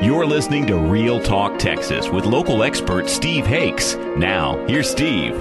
You're listening to Real Talk Texas with local expert Steve Hakes. Now, here's Steve.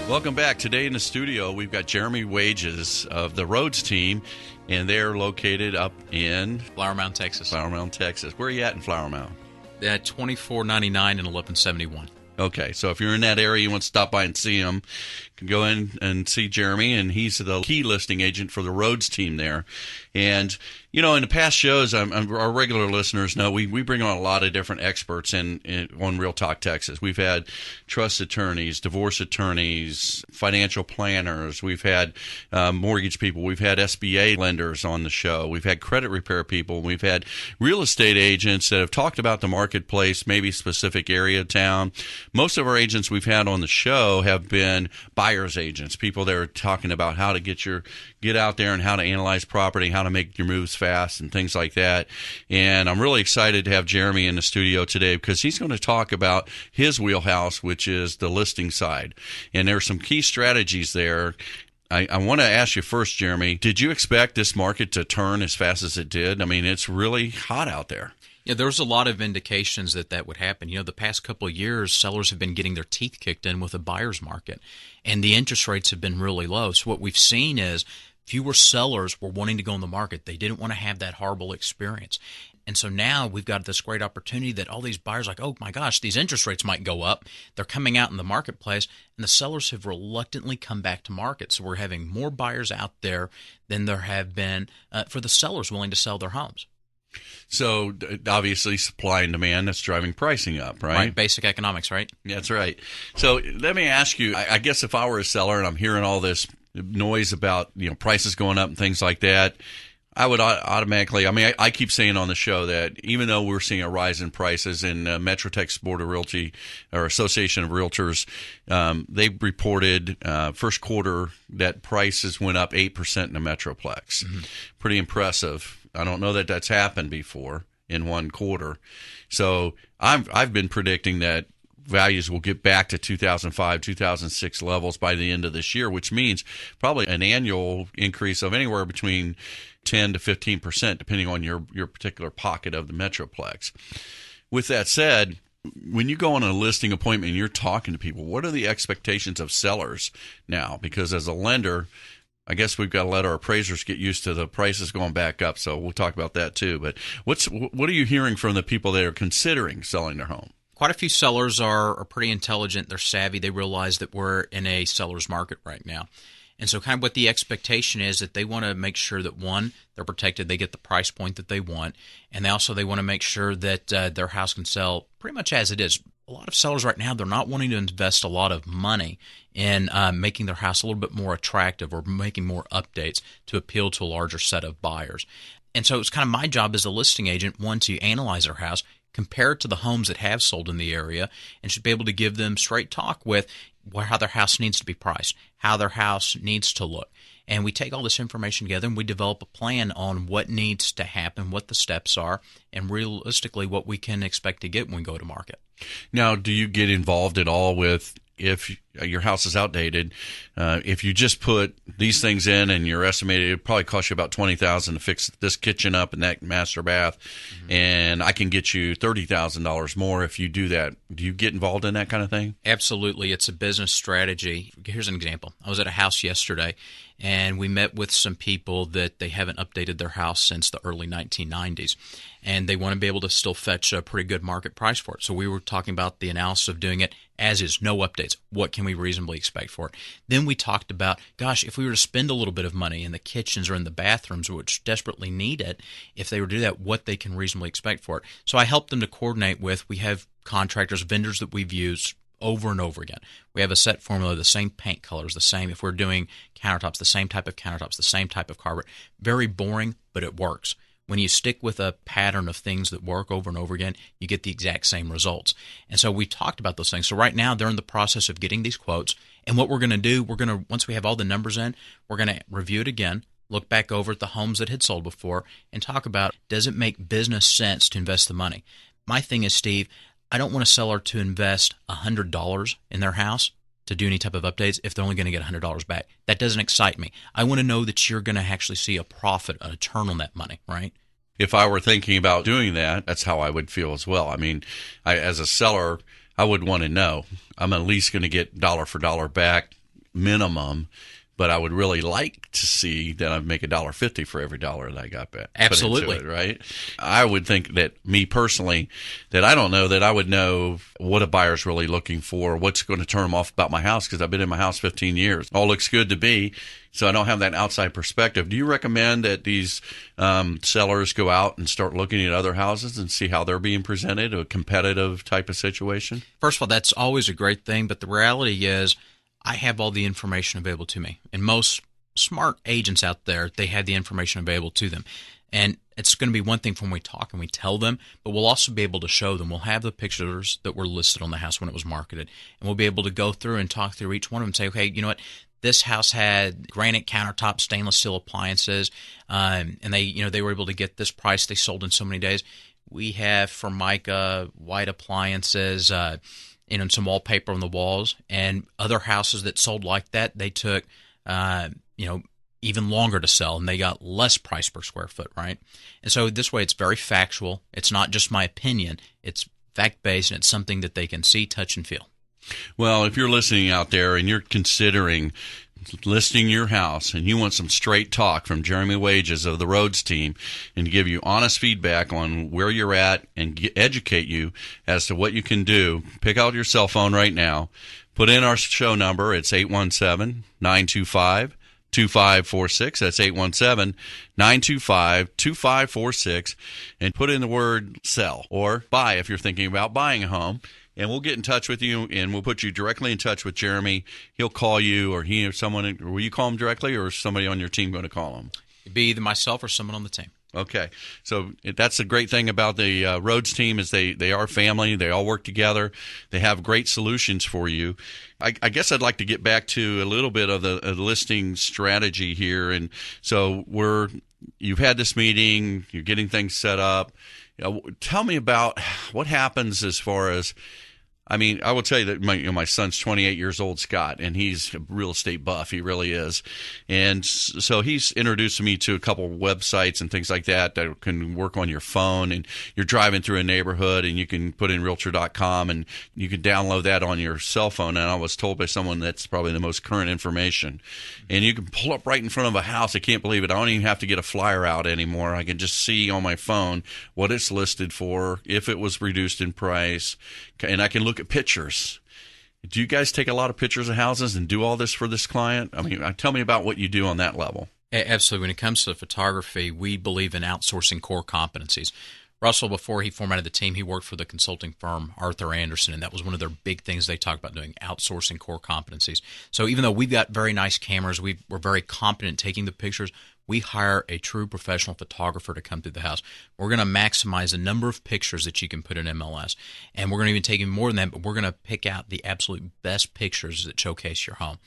Welcome back. Today in the studio, we've got Jeremy Wages of the Rhodes Team, and they're located up in Flower Mound, Texas. Flower Mound, Texas. Where are you at in Flower Mound? At 2499 and 1171. Okay, so if you're in that area, you want to stop by and see him, you can go in and see Jeremy, and he's the key listing agent for the Rhodes Team there. And, you know, in the past shows, our regular listeners know we bring on a lot of different experts on Real Talk Texas. We've had trust attorneys, divorce attorneys, financial planners. We've had mortgage people. We've had SBA lenders on the show. We've had credit repair people. We've had real estate agents that have talked about the marketplace, maybe specific area of town. Most of our agents we've had on the show have been buyer's agents, people that are talking about how to get out there and how to analyze property, how to make your moves fast and things like that. And I'm really excited to have Jeremy in the studio today because he's going to talk about his wheelhouse, which is the listing side. And there are some key strategies there. I want to ask you first, Jeremy, did you expect this market to turn as fast as it did? I mean, it's really hot out there. Yeah, there's a lot of indications that would happen. You know, the past couple of years, sellers have been getting their teeth kicked in with a buyer's market, and the interest rates have been really low. So what we've seen is fewer sellers were wanting to go in the market. They didn't want to have that horrible experience. And so now we've got this great opportunity that all these buyers are like, oh my gosh, these interest rates might go up. They're coming out in the marketplace, and the sellers have reluctantly come back to market. So we're having more buyers out there than there have been for the sellers willing to sell their homes. So obviously supply and demand, that's driving pricing up, right? Right, basic economics, right? That's right. So let me ask you, I guess if I were a seller and I'm hearing all this noise about, you know, prices going up and things like that, I would automatically, I keep saying on the show that even though we're seeing a rise in prices in Metro Texas Board of Realty or Association of Realtors, they reported first quarter that prices went up 8% in the Metroplex. Mm-hmm. Pretty impressive. I don't know that that's happened before in one quarter. So I've been predicting that values will get back to 2005, 2006 levels by the end of this year, which means probably an annual increase of anywhere between 10 to 15%, depending on your particular pocket of the Metroplex. With that said, when you go on a listing appointment and you're talking to people, what are the expectations of sellers now? Because as a lender, I guess we've got to let our appraisers get used to the prices going back up, so we'll talk about that too. But what are you hearing from the people that are considering selling their home? Quite a few sellers are pretty intelligent. They're savvy. They realize that we're in a seller's market right now. And so kind of what the expectation is that they want to make sure that, one, they're protected, they get the price point that they want, and they want to make sure that their house can sell pretty much as it is. A lot of sellers right now, they're not wanting to invest a lot of money in making their house a little bit more attractive or making more updates to appeal to a larger set of buyers. And so it's kind of my job as a listing agent, one, to analyze their house, compare it to the homes that have sold in the area, and should be able to give them straight talk with how their house needs to be priced, how their house needs to look. And we take all this information together and we develop a plan on what needs to happen, what the steps are, and realistically what we can expect to get when we go to market. Now, do you get involved at all with, if your house is outdated, if you just put these things in and you're estimated, it probably cost you about $20,000 to fix this kitchen up and that master bath, mm-hmm. and I can get you $30,000 more if you do that. Do you get involved in that kind of thing? Absolutely. It's a business strategy. Here's an example. I was at a house yesterday, and we met with some people that they haven't updated their house since the early 1990s, and they want to be able to still fetch a pretty good market price for it. So we were talking about the analysis of doing it as is, no updates. What can we reasonably expect for it? Then we talked about, gosh, if we were to spend a little bit of money in the kitchens or in the bathrooms, which desperately need it, if they were to do that, what they can reasonably expect for it. So I helped them to coordinate with, we have contractors, vendors that we've used over and over again. We have a set formula, the same paint colors, the same, if we're doing countertops, the same type of countertops, the same type of carpet. Very boring, but it works. When you stick with a pattern of things that work over and over again, you get the exact same results. And so we talked about those things. So right now they're in the process of getting these quotes. And what we're going to do, once we have all the numbers in, we're going to review it again, look back over at the homes that had sold before, and talk about, does it make business sense to invest the money? My thing is, Steve, I don't want a seller to invest $100 in their house to do any type of updates if they're only going to get $100 back. That doesn't excite me. I want to know that you're going to actually see a profit, a return on that money, right? If I were thinking about doing that, that's how I would feel as well. I mean, as a seller, I would want to know I'm at least going to get dollar for dollar back minimum, but I would really like to see that I make $1.50 for every dollar that I got back. Absolutely. Put into it, right? I would think that me personally, that I don't know that I would know what a buyer's really looking for, what's going to turn them off about my house, because I've been in my house 15 years. All looks good to me, so I don't have that outside perspective. Do you recommend that these sellers go out and start looking at other houses and see how they're being presented, a competitive type of situation? First of all, that's always a great thing, but the reality is I have all the information available to me. And most smart agents out there, they have the information available to them. And it's going to be one thing when we talk and we tell them, but we'll also be able to show them. We'll have the pictures that were listed on the house when it was marketed. And we'll be able to go through and talk through each one of them and say, okay, you know what? This house had granite countertop, stainless steel appliances, and they were able to get this price. They sold in so many days. We have Formica, white appliances, and some wallpaper on the walls, and other houses that sold like that, they took, even longer to sell, and they got less price per square foot, right? And so this way, it's very factual. It's not just my opinion. It's fact-based, and it's something that they can see, touch, and feel. Well, if you're listening out there and you're considering listing your house and you want some straight talk from Jeremy Wages of the Rhodes Team and to give you honest feedback on where you're at and educate you as to what you can do, pick out your cell phone right now, put in our show number. It's 817-925-2546. That's 817-925-2546, and put in the word sell or buy if you're thinking about buying a home. And we'll get in touch with you, and we'll put you directly in touch with Jeremy. He'll call you, or he or someone. Will you call him directly, or is somebody on your team going to call him? It'd be either myself or someone on the team. Okay. So that's the great thing about the Rhodes Team is they are family. They all work together. They have great solutions for you. I guess I'd like to get back to a little bit of the listing strategy here. And so you've had this meeting. You're getting things set up. Tell me about what happens as far as, I mean, I will tell you that my son's 28 years old, Scott, and he's a real estate buff. He really is. And so he's introduced me to a couple of websites and things like that can work on your phone. And you're driving through a neighborhood and you can put in Realtor.com and you can download that on your cell phone. And I was told by someone that's probably the most current information. And you can pull up right in front of a house. I can't believe it. I don't even have to get a flyer out anymore. I can just see on my phone what it's listed for, if it was reduced in price, and I can look at pictures. Do you guys take a lot of pictures of houses and do all this for this client? I mean, tell me about what you do on that level. Absolutely. When it comes to photography, we believe in outsourcing core competencies. Russell, before he formatted the team, he worked for the consulting firm Arthur Andersen, and that was one of their big things they talked about doing, outsourcing core competencies. So even though we've got very nice cameras, we're very competent taking the pictures, we hire a true professional photographer to come through the house. We're going to maximize the number of pictures that you can put in MLS, and we're going to even take even more than that, but we're going to pick out the absolute best pictures that showcase your home.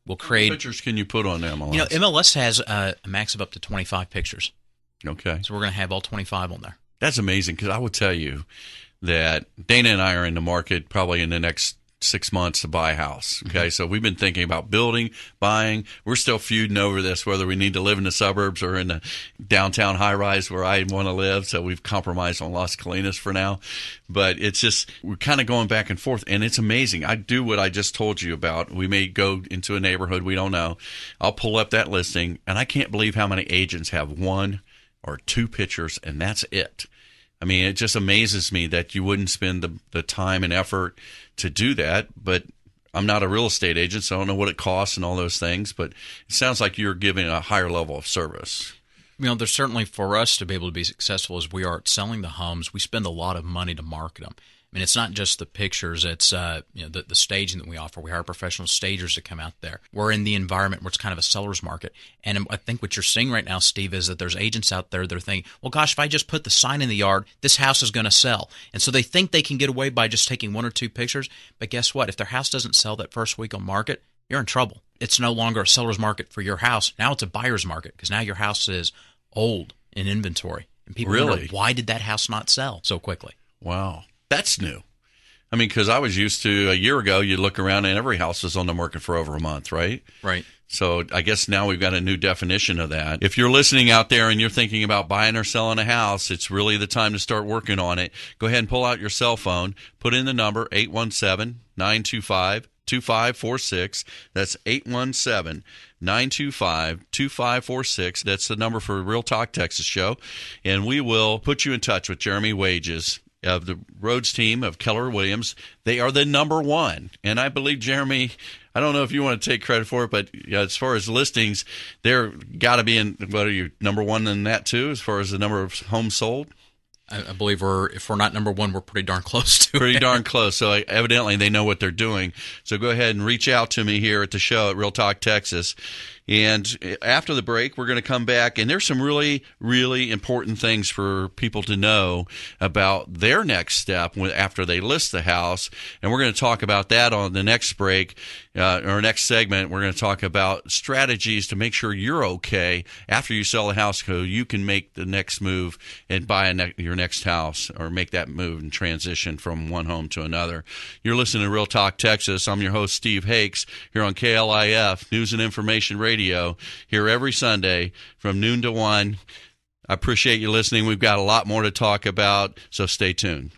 We'll create. How many pictures can you put on MLS? MLS has a max of up to 25 pictures. Okay. So we're going to have all 25 on there. That's amazing, because I would tell you that Dana and I are in the market probably in the next 6 months to buy a house. Okay, so we've been thinking about building, buying. We're still feuding over this, whether we need to live in the suburbs or in the downtown high-rise where I want to live. So we've compromised on Las Colinas for now. But it's just, we're kind of going back and forth, and it's amazing. I do what I just told you about. We may go into a neighborhood we don't know. I'll pull up that listing, and I can't believe how many agents have one or two pictures, and that's it. I mean, it just amazes me that you wouldn't spend the time and effort to do that. But I'm not a real estate agent, so I don't know what it costs and all those things. But it sounds like you're giving a higher level of service. There's certainly, for us to be able to be successful as we are at selling the homes, we spend a lot of money to market them. I mean, it's not just the pictures; it's the staging that we offer. We hire professional stagers to come out there. We're in the environment where it's kind of a seller's market, and I think what you're seeing right now, Steve, is that there's agents out there that are thinking, "Well, gosh, if I just put the sign in the yard, this house is going to sell," and so they think they can get away by just taking one or two pictures. But guess what? If their house doesn't sell that first week on market, you're in trouble. It's no longer a seller's market for your house. Now it's a buyer's market, because now your house is old in inventory, and people wonder, why did that house not sell so quickly? Wow. That's new. I mean, because I was used to a year ago, you'd look around and every house was on the market for over a month, right? Right. So I guess now we've got a new definition of that. If you're listening out there and you're thinking about buying or selling a house, it's really the time to start working on it. Go ahead and pull out your cell phone, put in the number 817-925-2546. That's 817-925-2546. That's the number for Real Talk Texas Show. And we will put you in touch with Jeremy Wages of the Rhodes Team of Keller Williams. They are the number one. And I believe, Jeremy, I don't know if you want to take credit for it, but as far as listings, they're got to be in, what are you, number one in that too, as far as the number of homes sold? I believe if we're not number one, we're pretty darn close to Pretty it. darn close. So evidently they know what they're doing. So go ahead and reach out to me here at the show at Real Talk Texas. And after the break, we're going to come back, and there's some really, really important things for people to know about their next step after they list the house. And we're going to talk about that on the next break, or next segment. We're going to talk about strategies to make sure you're okay after you sell the house, so you can make the next move and buy your next house, or make that move and transition from one home to another. You're listening to Real Talk Texas. I'm your host, Steve Hakes, here on KLIF News and Information Radio, here every Sunday from noon to 1. I appreciate you listening. We've got a lot more to talk about, so stay tuned.